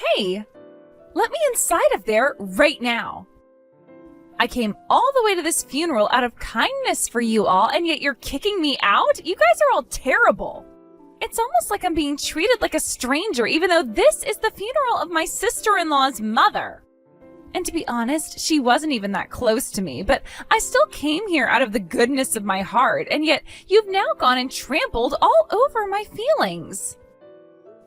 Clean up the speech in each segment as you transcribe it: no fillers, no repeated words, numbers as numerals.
Hey, let me inside of there right now. I came all the way to this funeral out of kindness for you all, and yet you're kicking me out? You guys are all terrible. It's almost like I'm being treated like a stranger, even though this is the funeral of my sister-in-law's mother. And to be honest, she wasn't even that close to me, but I still came here out of the goodness of my heart, and yet you've now gone and trampled all over my feelings.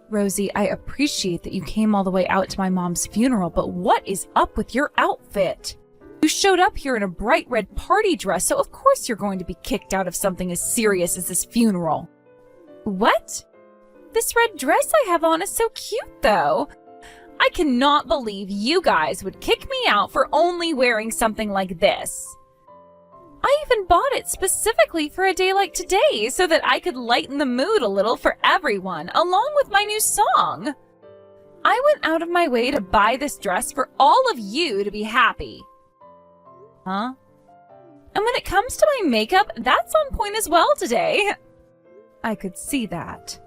Rosie, I appreciate that you came all the way out to my mom's funeral, but what is up with your outfit? You showed up here in a bright red party dress, so of course you're going to be kicked out of something as serious as this funeral. What? This red dress I have on is so cute, though. I cannot believe you guys would kick me out for only wearing something like this. I even bought it specifically for a day like today so that I could lighten the mood a little for everyone, along with my new song. I went out of my way to buy this dress for all of you to be happy. Huh? And when it comes to my makeup, that's on point as well today. I could see that.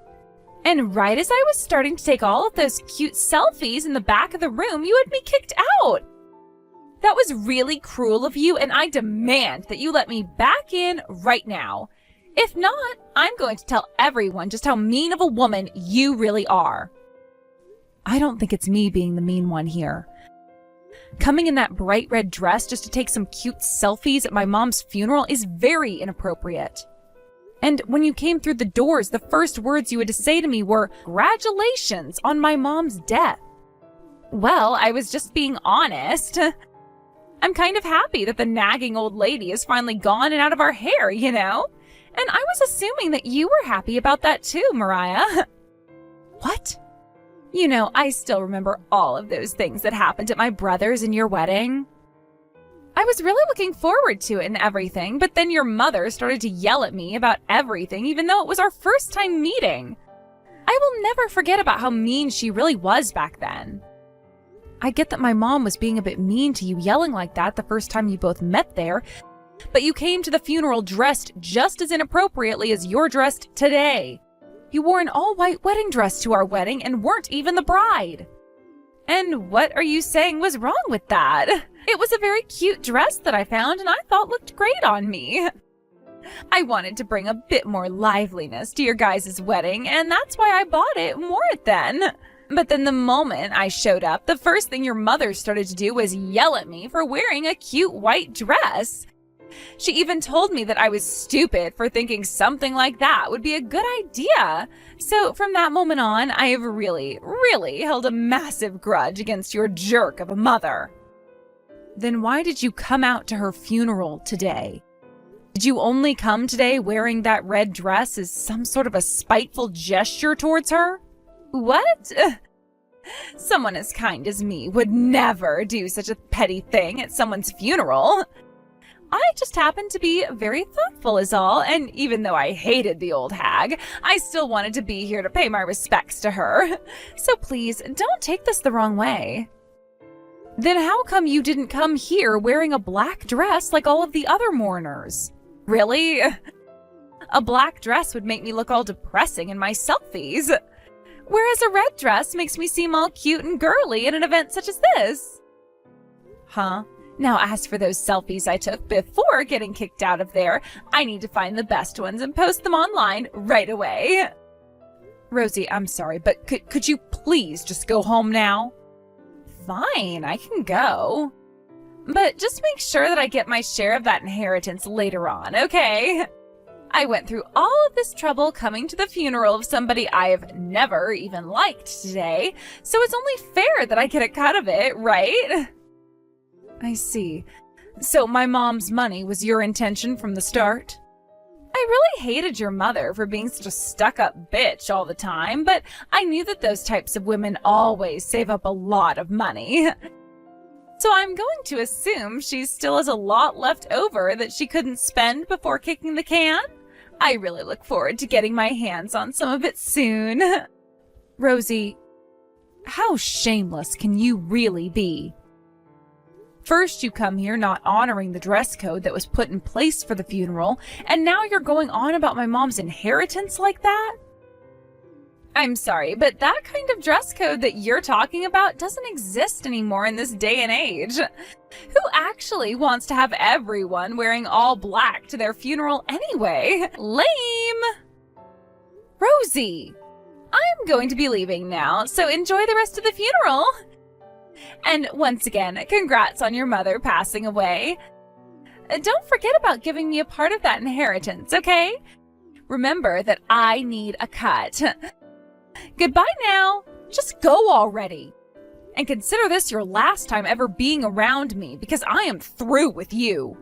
And right as I was starting to take all of those cute selfies in the back of the room, you had me kicked out. That was really cruel of you, and I demand that you let me back in right now. If not, I'm going to tell everyone just how mean of a woman you really are. I don't think it's me being the mean one here. Coming in that bright red dress just to take some cute selfies at my mom's funeral is very inappropriate. And when you came through the doors, the first words you had to say to me were, "Congratulations on my mom's death." Well, I was just being honest. I'm kind of happy that the nagging old lady is finally gone and out of our hair, you know? And I was assuming that you were happy about that too, Mariah. What? You know, I still remember all of those things that happened at my brother's and your wedding. I was really looking forward to it and everything, but then your mother started to yell at me about everything, even though it was our first time meeting. I will never forget about how mean she really was back then. I get that my mom was being a bit mean to you yelling like that the first time you both met there, but you came to the funeral dressed just as inappropriately as you're dressed today. You wore an all-white wedding dress to our wedding and weren't even the bride. And what are you saying was wrong with that? It was a very cute dress that I found and I thought looked great on me. I wanted to bring a bit more liveliness to your guys' wedding, and that's why I bought it and wore it then. But then the moment I showed up, the first thing your mother started to do was yell at me for wearing a cute white dress. She even told me that I was stupid for thinking something like that would be a good idea. So from that moment on, I have really held a massive grudge against your jerk of a mother. Then why did you come out to her funeral today? Did you only come today wearing that red dress as some sort of a spiteful gesture towards her? What? Someone as kind as me would never do such a petty thing at someone's funeral. I just happened to be very thoughtful is all, and even though I hated the old hag, I still wanted to be here to pay my respects to her. So please, don't take this the wrong way. Then how come you didn't come here wearing a black dress like all of the other mourners? Really? A black dress would make me look all depressing in my selfies, whereas a red dress makes me seem all cute and girly at an event such as this. Huh? Now, as for those selfies I took before getting kicked out of there, I need to find the best ones and post them online right away. Rosie, I'm sorry, but could you please just go home now? Fine, I can go. But just make sure that I get my share of that inheritance later on, okay? I went through all of this trouble coming to the funeral of somebody I have never even liked today, so it's only fair that I get a cut of it, right? I see. So my mom's money was your intention from the start? I really hated your mother for being such a stuck-up bitch all the time, but I knew that those types of women always save up a lot of money. So I'm going to assume she still has a lot left over that she couldn't spend before kicking the can? I really look forward to getting my hands on some of it soon. Rosie, how shameless can you really be? First, you come here not honoring the dress code that was put in place for the funeral, and now you're going on about my mom's inheritance like that? I'm sorry, but that kind of dress code that you're talking about doesn't exist anymore in this day and age. Who actually wants to have everyone wearing all black to their funeral anyway? Lame! Rosie, I'm going to be leaving now, so enjoy the rest of the funeral. And once again, congrats on your mother passing away. Don't forget about giving me a part of that inheritance, okay? Remember that I need a cut. Goodbye now. Just go already. And consider this your last time ever being around me, because I am through with you.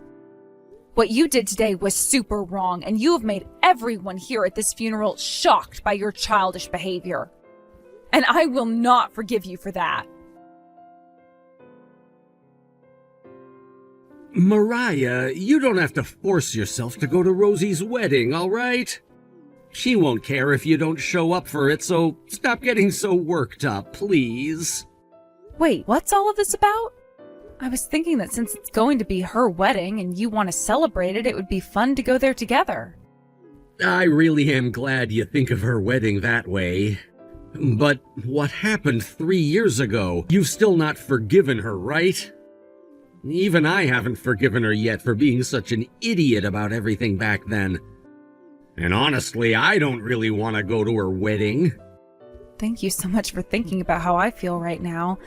What you did today was super wrong, and you have made everyone here at this funeral shocked by your childish behavior. And I will not forgive you for that. Mariah, you don't have to force yourself to go to Rosie's wedding, all right? She won't care if you don't show up for it, so stop getting so worked up, please. Wait, what's all of this about? I was thinking that since it's going to be her wedding and you want to celebrate it, it would be fun to go there together. I really am glad you think of her wedding that way. But what happened 3 years ago? You've still not forgiven her, right? Even I haven't forgiven her yet for being such an idiot about everything back then. And honestly, I don't really want to go to her wedding. Thank you so much for thinking about how I feel right now.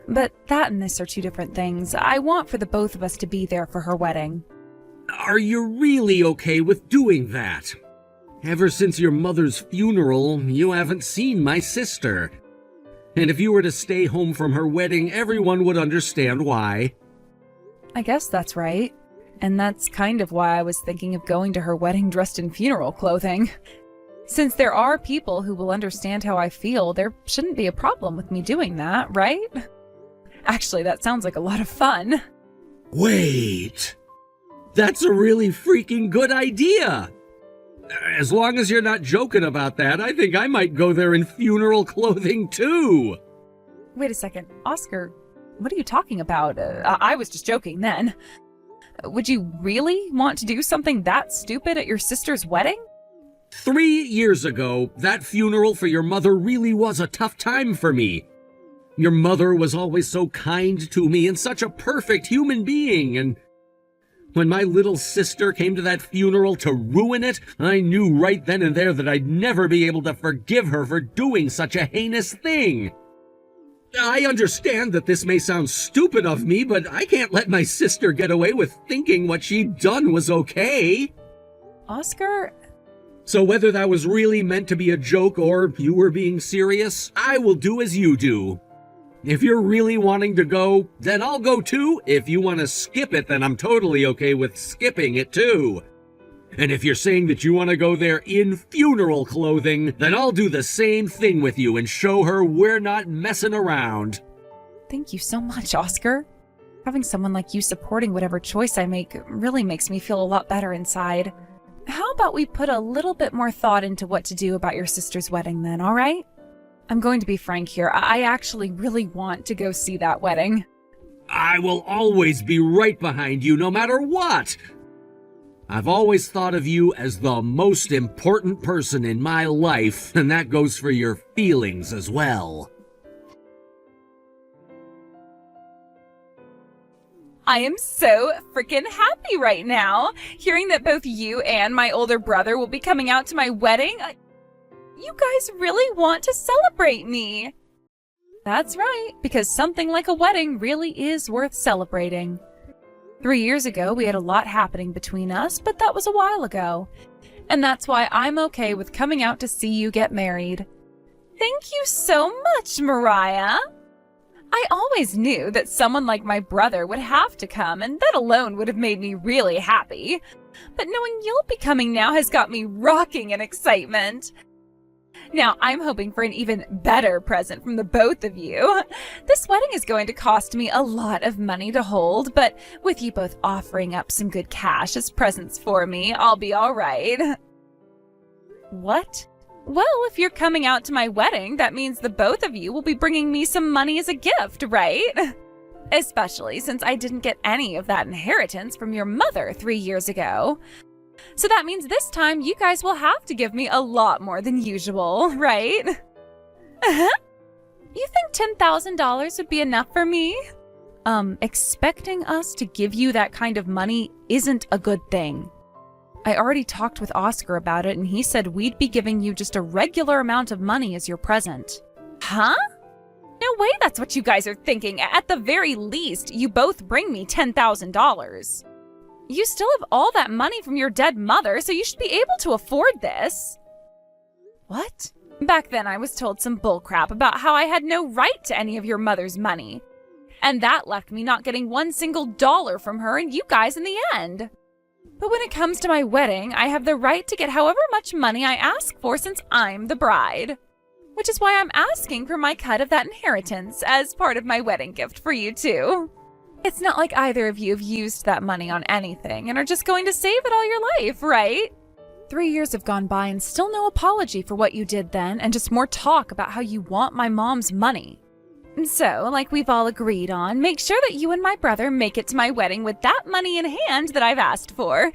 But that and this are two different things. I want for the both of us to be there for her wedding. Are you really okay with doing that? Ever since your mother's funeral, you haven't seen my sister. And if you were to stay home from her wedding, everyone would understand why. I guess that's right. And that's kind of why I was thinking of going to her wedding dressed in funeral clothing. Since there are people who will understand how I feel, there shouldn't be a problem with me doing that, right? Actually, that sounds like a lot of fun. Wait! That's a really freaking good idea! As long as you're not joking about that, I think I might go there in funeral clothing too! Wait a second, Oscar, what are you talking about? I was just joking then. Would you really want to do something that stupid at your sister's wedding? 3 years ago, that funeral for your mother really was a tough time for me. Your mother was always so kind to me and such a perfect human being, and when my little sister came to that funeral to ruin it, I knew right then and there that I'd never be able to forgive her for doing such a heinous thing. I understand that this may sound stupid of me, but I can't let my sister get away with thinking what she'd done was okay. Oscar? So whether that was really meant to be a joke or you were being serious, I will do as you do. If you're really wanting to go, then I'll go too. If you want to skip it, then I'm totally okay with skipping it too. And if you're saying that you want to go there in funeral clothing, then I'll do the same thing with you and show her we're not messing around. Thank you so much, Oscar. Having someone like you supporting whatever choice I make really makes me feel a lot better inside. How about we put a little bit more thought into what to do about your sister's wedding then, all right? I'm going to be frank here. I actually really want to go see that wedding. I will always be right behind you no matter what. I've always thought of you as the most important person in my life, and that goes for your feelings as well. I am so freaking happy right now, hearing that both you and my older brother will be coming out to my wedding. You guys really want to celebrate me. That's right, because something like a wedding really is worth celebrating. 3 years ago, we had a lot happening between us, but that was a while ago. And that's why I'm okay with coming out to see you get married. Thank you so much, Mariah. I always knew that someone like my brother would have to come, and that alone would have made me really happy. But knowing you'll be coming now has got me rocking in excitement. Now, I'm hoping for an even better present from the both of you. This wedding is going to cost me a lot of money to hold, but with you both offering up some good cash as presents for me, I'll be all right. What? Well, if you're coming out to my wedding, that means the both of you will be bringing me some money as a gift, right? Especially since I didn't get any of that inheritance from your mother 3 years ago. So that means this time you guys will have to give me a lot more than usual, right? You think $10,000 would be enough for me? Expecting us to give you that kind of money isn't a good thing. I already talked with Oscar about it, and he said we'd be giving you just a regular amount of money as your present. Huh? No way that's what you guys are thinking. At the very least, you both bring me $10,000. You still have all that money from your dead mother, so you should be able to afford this. What? Back then I was told some bullcrap about how I had no right to any of your mother's money. And that left me not getting one single dollar from her and you guys in the end. But when it comes to my wedding, I have the right to get however much money I ask for since I'm the bride. Which is why I'm asking for my cut of that inheritance as part of my wedding gift for you two. It's not like either of you have used that money on anything and are just going to save it all your life, right? 3 years have gone by and still no apology for what you did then, and just more talk about how you want my mom's money. So, like we've all agreed on, make sure that you and my brother make it to my wedding with that money in hand that I've asked for.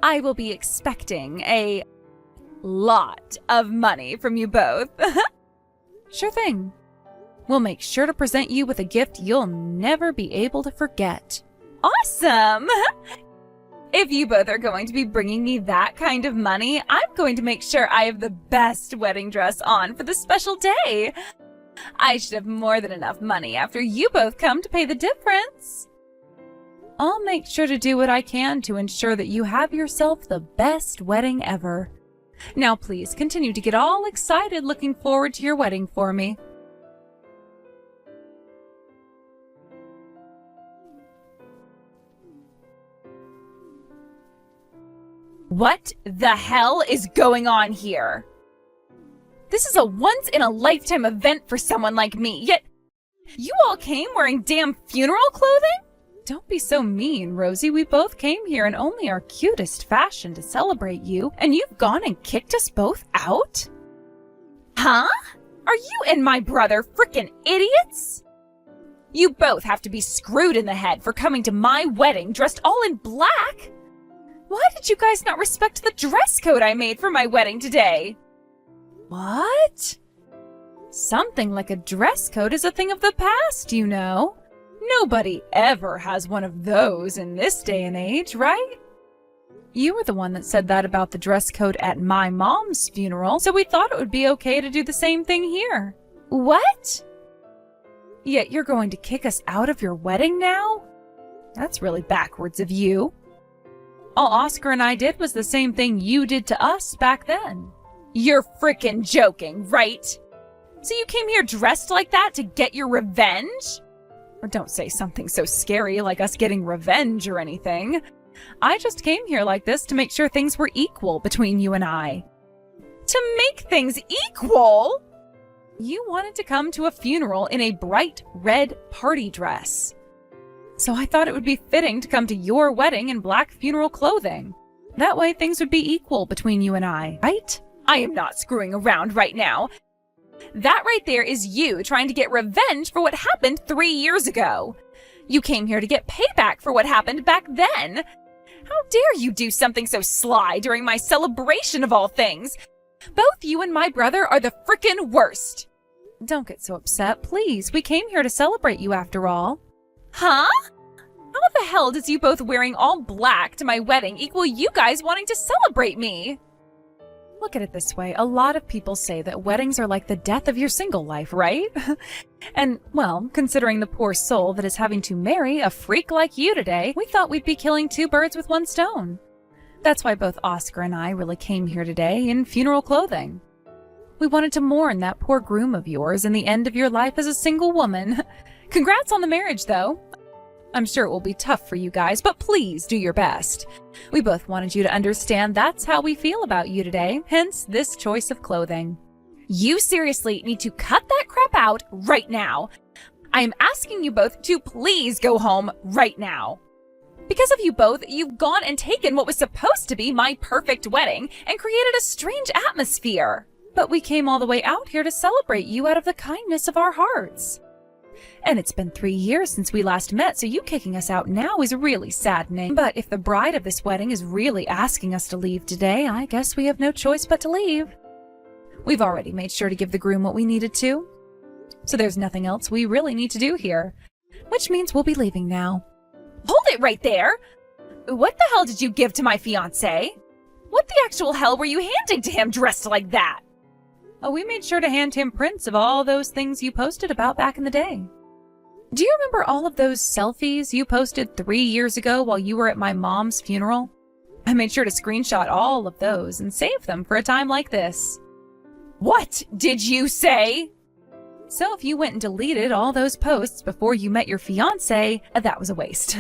I will be expecting a lot of money from you both. Sure thing. We'll make sure to present you with a gift you'll never be able to forget. Awesome! If you both are going to be bringing me that kind of money, I'm going to make sure I have the best wedding dress on for the special day. I should have more than enough money after you both come to pay the difference. I'll make sure to do what I can to ensure that you have yourself the best wedding ever. Now please continue to get all excited looking forward to your wedding for me. What the hell is going on here? This is a once-in-a-lifetime event for someone like me, yet you all came wearing damn funeral clothing? Don't be so mean, Rosie. We both came here in only our cutest fashion to celebrate you, and you've gone and kicked us both out? Huh? Are you and my brother frickin' idiots? You both have to be screwed in the head for coming to my wedding dressed all in black. Why did you guys not respect the dress code I made for my wedding today? What? Something like a dress code is a thing of the past, you know. Nobody ever has one of those in this day and age, right? You were the one that said that about the dress code at my mom's funeral, so we thought it would be okay to do the same thing here. What? Yet you're going to kick us out of your wedding now? That's really backwards of you. All Oscar and I did was the same thing you did to us back then. You're frickin' joking, right? So you came here dressed like that to get your revenge? Or don't say something so scary like us getting revenge or anything. I just came here like this to make sure things were equal between you and I. To make things equal? You wanted to come to a funeral in a bright red party dress. So I thought it would be fitting to come to your wedding in black funeral clothing. That way things would be equal between you and I, right? I am not screwing around right now. That right there is you trying to get revenge for what happened 3 years ago. You came here to get payback for what happened back then. How dare you do something so sly during my celebration of all things? Both you and my brother are the frickin' worst. Don't get so upset, please. We came here to celebrate you after all. Huh? How the hell does you both wearing all black to my wedding equal you guys wanting to celebrate me? Look at it this way. A lot of people say that weddings are like the death of your single life, right? And, well, considering the poor soul that is having to marry a freak like you today, we thought we'd be killing 2 birds with 1 stone. That's why both Oscar and I really came here today in funeral clothing. We wanted to mourn that poor groom of yours and the end of your life as a single woman. Congrats on the marriage, though. I'm sure it will be tough for you guys, but please do your best. We both wanted you to understand that's how we feel about you today, hence this choice of clothing. You seriously need to cut that crap out right now. I am asking you both to please go home right now. Because of you both, you've gone and taken what was supposed to be my perfect wedding and created a strange atmosphere. But we came all the way out here to celebrate you out of the kindness of our hearts. And it's been 3 years since we last met, so you kicking us out now is really saddening. But if the bride of this wedding is really asking us to leave today, I guess we have no choice but to leave. We've already made sure to give the groom what we needed to, so there's nothing else we really need to do here, which means we'll be leaving now. Hold it right there! What the hell did you give to my fiancé? What the actual hell were you handing to him dressed like that? Oh, we made sure to hand him prints of all those things you posted about back in the day. Do you remember all of those selfies you posted 3 years ago while you were at my mom's funeral? I made sure to screenshot all of those and save them for a time like this. What did you say? So if you went and deleted all those posts before you met your fiancé, that was a waste.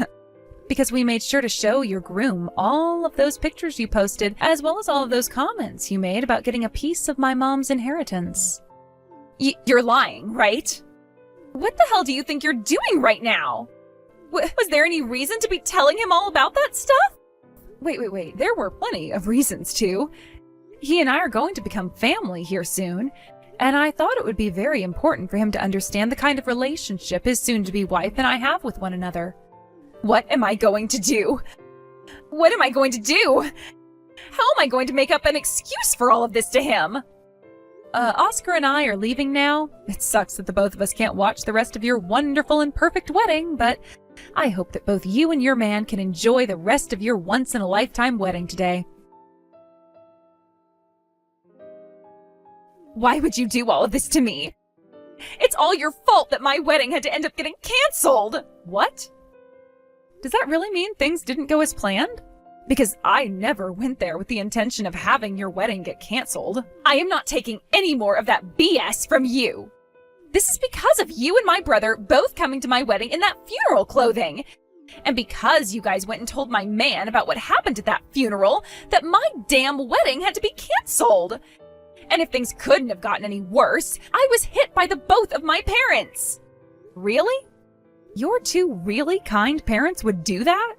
Because we made sure to show your groom all of those pictures you posted, as well as all of those comments you made about getting a piece of my mom's inheritance. You're lying, right? What the hell do you think you're doing right now? Was there any reason to be telling him all about that stuff? Wait. There were plenty of reasons to. He and I are going to become family here soon, and I thought it would be very important for him to understand the kind of relationship his soon-to-be wife and I have with one another. What am I going to do? What am I going to do? How am I going to make up an excuse for all of this to him? Oscar and I are leaving now. It sucks that the both of us can't watch the rest of your wonderful and perfect wedding, but I hope that both you and your man can enjoy the rest of your once-in-a-lifetime wedding today. Why would you do all of this to me? It's all your fault that my wedding had to end up getting canceled! What? Does that really mean things didn't go as planned? Because I never went there with the intention of having your wedding get canceled. I am not taking any more of that BS from you. This is because of you and my brother both coming to my wedding in that funeral clothing. And because you guys went and told my man about what happened at that funeral, that my damn wedding had to be canceled. And if things couldn't have gotten any worse, I was hit by the both of my parents. Really? Your two really kind parents would do that?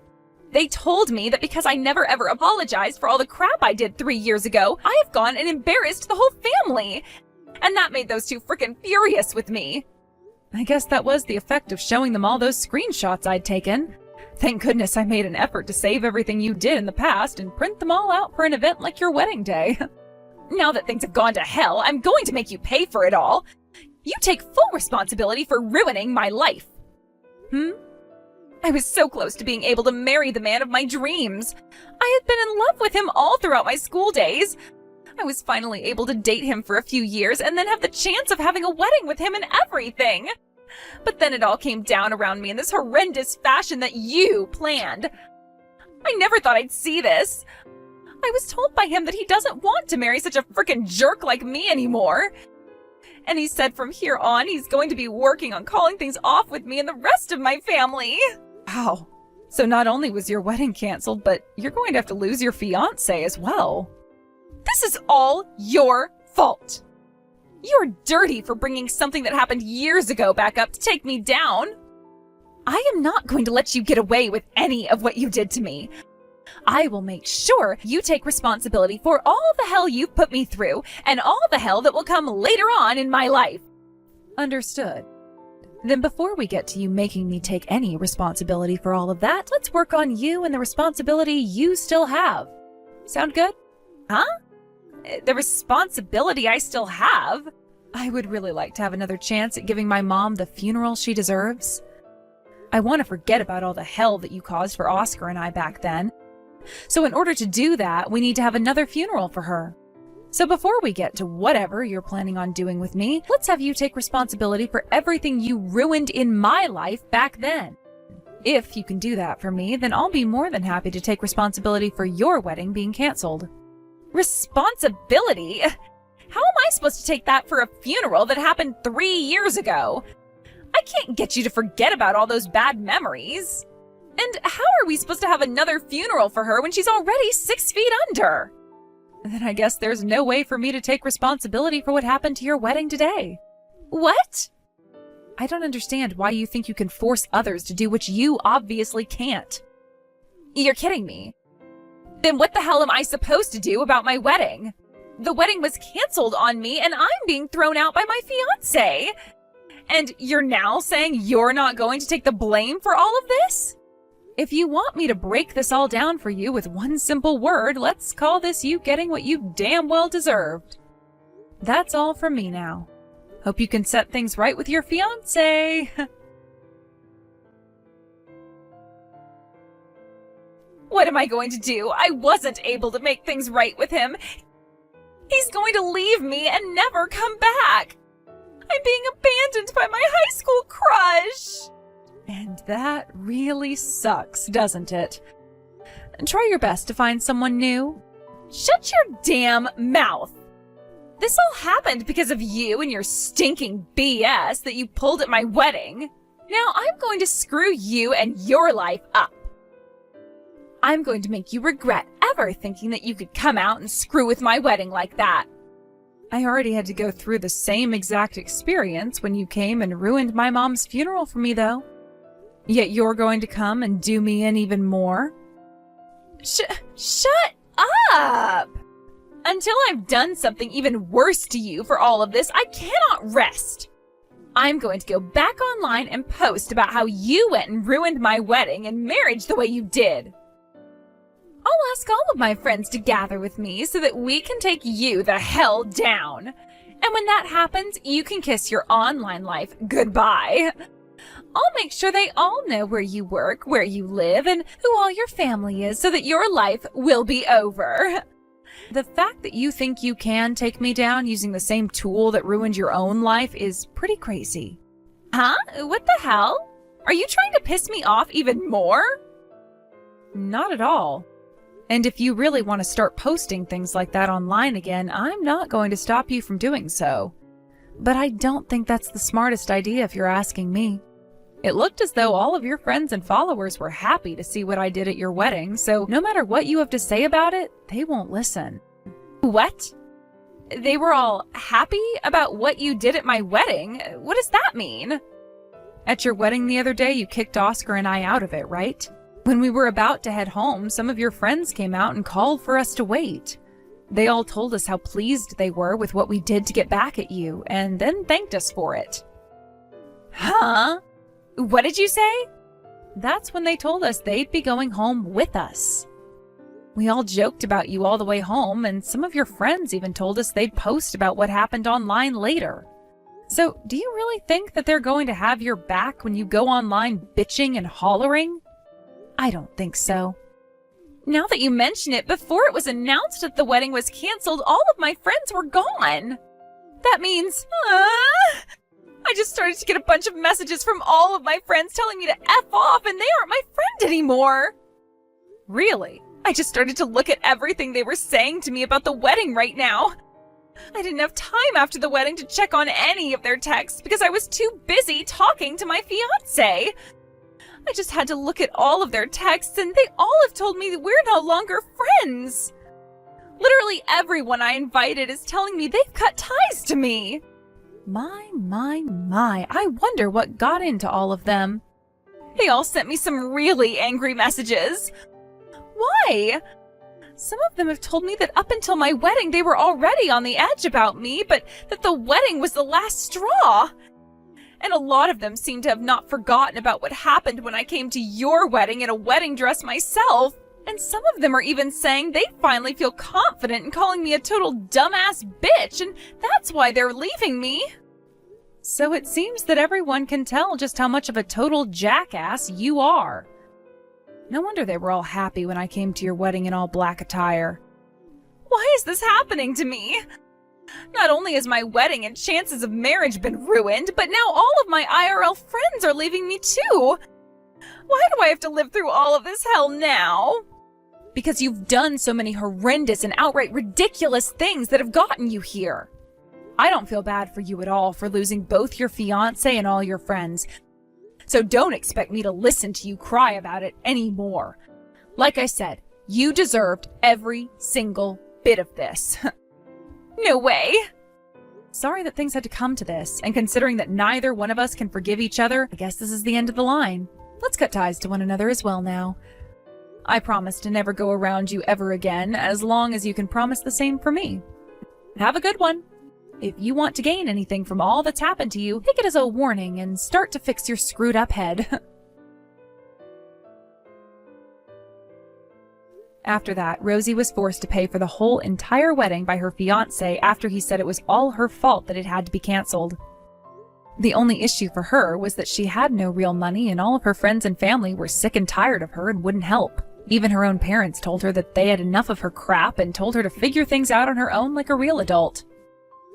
They told me that because I never ever apologized for all the crap I did 3 years ago, I have gone and embarrassed the whole family. And that made those two frickin' furious with me. I guess that was the effect of showing them all those screenshots I'd taken. Thank goodness I made an effort to save everything you did in the past and print them all out for an event like your wedding day. Now that things have gone to hell, I'm going to make you pay for it all. You take full responsibility for ruining my life. I was so close to being able to marry the man of my dreams. I had been in love with him all throughout my school days. I was finally able to date him for a few years and then have the chance of having a wedding with him and everything. But then it all came down around me in this horrendous fashion that you planned. I never thought I'd see this. I was told by him that he doesn't want to marry such a frickin' jerk like me anymore. And he said from here on, he's going to be working on calling things off with me and the rest of my family. Wow. So not only was your wedding canceled, but you're going to have to lose your fiancé as well. This is all your fault. You're dirty for bringing something that happened years ago back up to take me down. I am not going to let you get away with any of what you did to me. I will make sure you take responsibility for all the hell you've put me through and all the hell that will come later on in my life. Understood. Then before we get to you making me take any responsibility for all of that, let's work on you and the responsibility you still have. Sound good? Huh? The responsibility I still have? I would really like to have another chance at giving my mom the funeral she deserves. I want to forget about all the hell that you caused for Oscar and I back then. So in order to do that, we need to have another funeral for her. So before we get to whatever you're planning on doing with me, let's have you take responsibility for everything you ruined in my life back then. If you can do that for me, then I'll be more than happy to take responsibility for your wedding being canceled. Responsibility? How am I supposed to take that for a funeral that happened 3 years ago? I can't get you to forget about all those bad memories. And how are we supposed to have another funeral for her when she's already 6 feet under? Then I guess there's no way for me to take responsibility for what happened to your wedding today. What? I don't understand why you think you can force others to do what you obviously can't. You're kidding me. Then what the hell am I supposed to do about my wedding? The wedding was canceled on me and I'm being thrown out by my fiancé. And you're now saying you're not going to take the blame for all of this? If you want me to break this all down for you with one simple word, let's call this you getting what you damn well deserved. That's all from me now. Hope you can set things right with your fiancé. What am I going to do? I wasn't able to make things right with him. He's going to leave me and never come back. I'm being abandoned by my high school crush. And that really sucks, doesn't it? Try your best to find someone new. Shut your damn mouth. This all happened because of you and your stinking BS that you pulled at my wedding. Now I'm going to screw you and your life up. I'm going to make you regret ever thinking that you could come out and screw with my wedding like that. I already had to go through the same exact experience when you came and ruined my mom's funeral for me, though. Yet you're going to come and do me in even more? Shut up! Until I've done something even worse to you for all of this, I cannot rest. I'm going to go back online and post about how you went and ruined my wedding and marriage the way you did. I'll ask all of my friends to gather with me so that we can take you the hell down. And when that happens, you can kiss your online life goodbye. I'll make sure they all know where you work, where you live, and who all your family is so that your life will be over. The fact that you think you can take me down using the same tool that ruined your own life is pretty crazy. Huh? What the hell? Are you trying to piss me off even more? Not at all. And if you really want to start posting things like that online again, I'm not going to stop you from doing so. But I don't think that's the smartest idea if you're asking me. It looked as though all of your friends and followers were happy to see what I did at your wedding, so no matter what you have to say about it, they won't listen. What? They were all happy about what you did at my wedding? What does that mean? At your wedding the other day, you kicked Oscar and I out of it, right? When we were about to head home, some of your friends came out and called for us to wait. They all told us how pleased they were with what we did to get back at you, and then thanked us for it. Huh? What did you say? That's when they told us they'd be going home with us. We all joked about you all the way home, and some of your friends even told us they'd post about what happened online later. So, do you really think that they're going to have your back when you go online bitching and hollering? I don't think so. Now that you mention it, before it was announced that the wedding was canceled, all of my friends were gone. That means... I just started to get a bunch of messages from all of my friends telling me to F off, and they aren't my friend anymore. Really? I just started to look at everything they were saying to me about the wedding right now. I didn't have time after the wedding to check on any of their texts because I was too busy talking to my fiancé. I just had to look at all of their texts, and they all have told me that we're no longer friends. Literally everyone I invited is telling me they've cut ties to me. My. I wonder what got into all of them. They all sent me some really angry messages. Why? Some of them have told me that up until my wedding they were already on the edge about me, but that the wedding was the last straw. And a lot of them seem to have not forgotten about what happened when I came to your wedding in a wedding dress myself. And some of them are even saying they finally feel confident in calling me a total dumbass bitch, and that's why they're leaving me. So it seems that everyone can tell just how much of a total jackass you are. No wonder they were all happy when I came to your wedding in all black attire. Why is this happening to me? Not only has my wedding and chances of marriage been ruined, but now all of my IRL friends are leaving me too. Why do I have to live through all of this hell now? Because you've done so many horrendous and outright ridiculous things that have gotten you here. I don't feel bad for you at all for losing both your fiancé and all your friends. So don't expect me to listen to you cry about it anymore. Like I said, you deserved every single bit of this. No way. Sorry that things had to come to this, and considering that neither one of us can forgive each other, I guess this is the end of the line. Let's cut ties to one another as well now. I promise to never go around you ever again, as long as you can promise the same for me. Have a good one. If you want to gain anything from all that's happened to you, take it as a warning and start to fix your screwed up head. After that, Rosie was forced to pay for the whole entire wedding by her fiancé after he said it was all her fault that it had to be canceled. The only issue for her was that she had no real money and all of her friends and family were sick and tired of her and wouldn't help. Even her own parents told her that they had enough of her crap and told her to figure things out on her own like a real adult.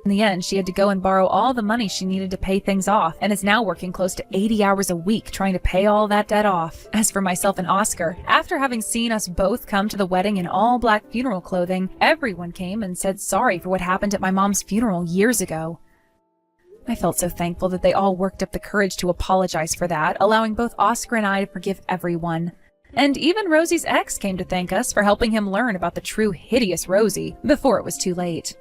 In the end, she had to go and borrow all the money she needed to pay things off and is now working close to 80 hours a week trying to pay all that debt off. As for myself and Oscar, after having seen us both come to the wedding in all black funeral clothing, everyone came and said sorry for what happened at my mom's funeral years ago. I felt so thankful that they all worked up the courage to apologize for that, allowing both Oscar and I to forgive everyone. And even Rosie's ex came to thank us for helping him learn about the true hideous Rosie before it was too late.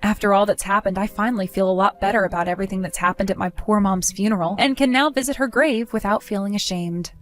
After all that's happened, I finally feel a lot better about everything that's happened at my poor mom's funeral and can now visit her grave without feeling ashamed.